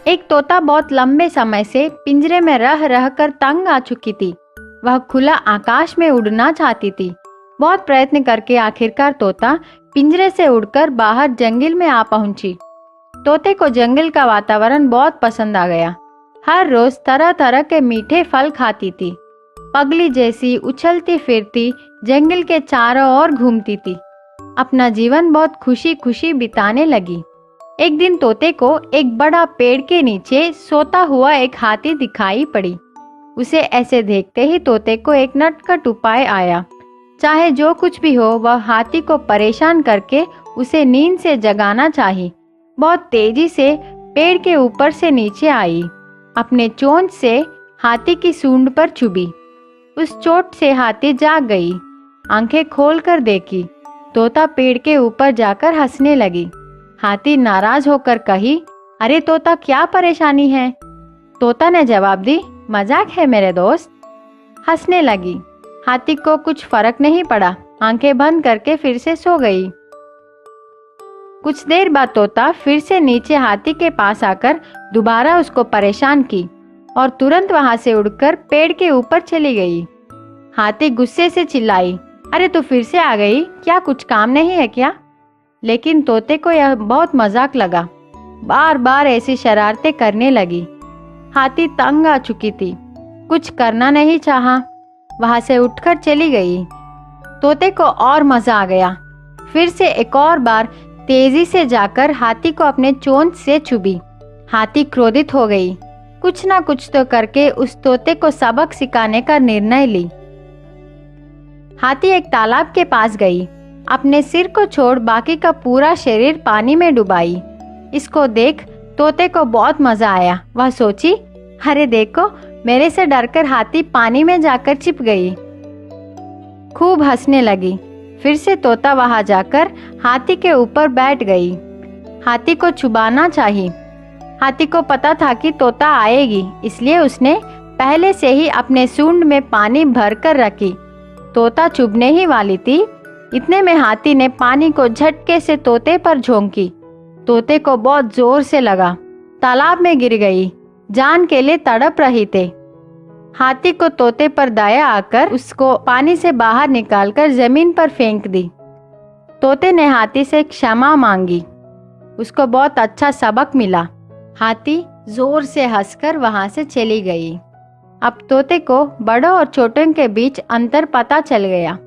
एक तोता बहुत लंबे समय से पिंजरे में रह रह कर तंग आ चुकी थी। वह खुला आकाश में उड़ना चाहती थी। बहुत प्रयत्न करके आखिरकार तोता पिंजरे से उड़कर बाहर जंगल में आ पहुंची। तोते को जंगल का वातावरण बहुत पसंद आ गया। हर रोज तरह तरह के मीठे फल खाती थी। पगली जैसी उछलती फिरती जंगल के चारों ओर घूमती थी। अपना जीवन बहुत खुशी खुशी बिताने लगी। एक दिन तोते को एक बड़ा पेड़ के नीचे सोता हुआ एक हाथी दिखाई पड़ी। उसे ऐसे देखते ही तोते को एक नटखट उपाय आया। चाहे जो कुछ भी हो, वह हाथी को परेशान करके उसे नींद से जगाना चाहिए। बहुत तेजी से पेड़ के ऊपर से नीचे आई। अपने चोंच से हाथी की सूंड पर चुभी। उस चोट से हाथी जाग गई। आंखें खोलकर देखी। तोता पेड़ के ऊपर जाकर हंसने लगी। हाथी नाराज होकर कही, अरे तोता, क्या परेशानी है? तोता ने जवाब दी, मजाक है मेरे दोस्त। हंसने लगी। हाथी को कुछ फर्क नहीं पड़ा। आंखें बंद करके फिर से सो गई। कुछ देर बाद तोता फिर से नीचे हाथी के पास आकर दोबारा उसको परेशान की और तुरंत वहां से उड़कर पेड़ के ऊपर चली गई। हाथी गुस्से से चिल्लाई, अरे तू फिर से आ गई, क्या कुछ काम नहीं है क्या? लेकिन तोते को यह बहुत मजाक लगा। बार बार ऐसी शरारतें करने लगी। हाथी तंग आ चुकी थी। कुछ करना नहीं चाहा। वहां से उठकर चली गई। तोते को और मजा आ गया। फिर से एक और बार तेजी से जाकर हाथी को अपने चोंच से चुभी। हाथी क्रोधित हो गई। कुछ ना कुछ तो करके उस तोते को सबक सिखाने का निर्णय ली। हाथी एक तालाब के पास गई। अपने सिर को छोड़ बाकी का पूरा शरीर पानी में डुबाई। इसको देख तोते को बहुत मजा आया। वह सोची, अरे देखो, मेरे से डरकर हाथी पानी में जाकर छिप गई। खूब हंसने लगी। फिर से तोता वहां जाकर हाथी के ऊपर बैठ गई। हाथी को छुपाना चाहिए। हाथी को पता था कि तोता आएगी, इसलिए उसने पहले से ही अपने सूंड में पानी भर कर रखी। तोता चुभने ही वाली थी। इतने में हाथी ने पानी को झटके से तोते पर झोंकी। तोते को बहुत जोर से लगा। तालाब में गिर गई। जान के लिए तड़प रही थे। हाथी को तोते पर दया आकर उसको पानी से बाहर निकालकर जमीन पर फेंक दी। तोते ने हाथी से क्षमा मांगी। उसको बहुत अच्छा सबक मिला। हाथी जोर से हंसकर वहां से चली गई। अब तोते को बड़ों और छोटों के बीच अंतर पता चल गया।